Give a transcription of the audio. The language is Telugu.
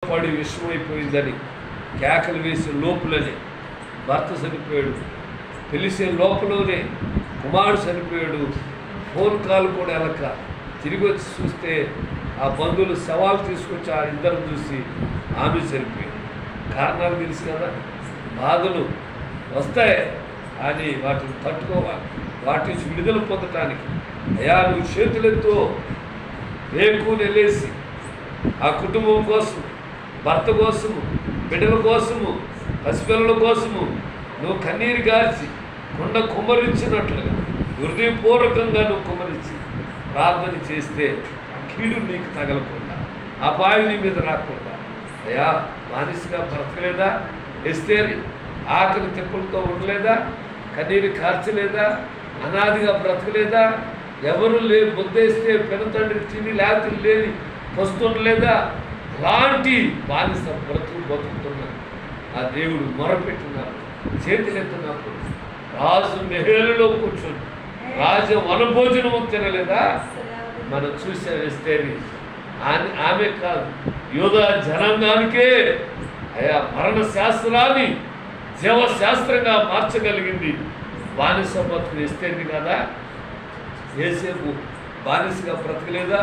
పడి విషమైపోయిందని కేకలు వేసే లోపులనే భర్త చనిపోయాడు. పిలిచే లోపలనే కుమారుడు చనిపోయాడు. ఫోన్ కాల్ కూడా వెళ్ళక తిరిగి వచ్చి చూస్తే ఆ బంధువులు సవాలు తీసుకొచ్చి ఆ ఇద్దరు చూసి ఆమె చనిపోయింది. కారణాలు తెలుసు కదా, బాధలు వస్తాయి అని వాటిని తట్టుకోవాలి. వాటి నుంచి విడుదల పొందటానికి అయ్యా నువ్వు చేతులెత్తో వేకుని వెళ్ళేసి ఆ కుటుంబం కోసం, భర్త కోసము, బిడ్డల కోసము, పసిపిల్లల కోసము నువ్వు కన్నీరు గార్చి కుండ కుమ్మరించినట్లుగా హృదయపూర్వకంగా నువ్వు కుమ్మరించి ప్రార్థన చేస్తే కీడు నీకు తగలకుండా, అపాయం నీ మీద రాకుండా. అయ్యా మానసిగా బ్రతకలేదా? ఎస్తేరి ఆకలి తెప్పులతో ఉండలేదా? కన్నీరు కార్చలేదా? అనాదిగా బ్రతకలేదా? ఎవరు బుద్ధేస్తే పెనతండ్రి తిని లేకపోతే లేని వస్తుండలేదా? అలాంటి బానిస బతుకుతున్నారు. ఆ దేవుడు మొరపెట్టినారు. చేతులెత్తినప్పుడు రాజు మెహేలులో కూర్చొని రాజు వనభోజనము తినలేదా? మనం చూసే వేస్తేని ఆమె కాదు, యోధా జనాంగానికే అయా మరణ శాస్త్రాన్ని జీవశాస్త్రంగా మార్చగలిగింది బానిస బతుకు వేస్తేంది కదా. ఏసేపు బానిసగా బ్రతకలేదా?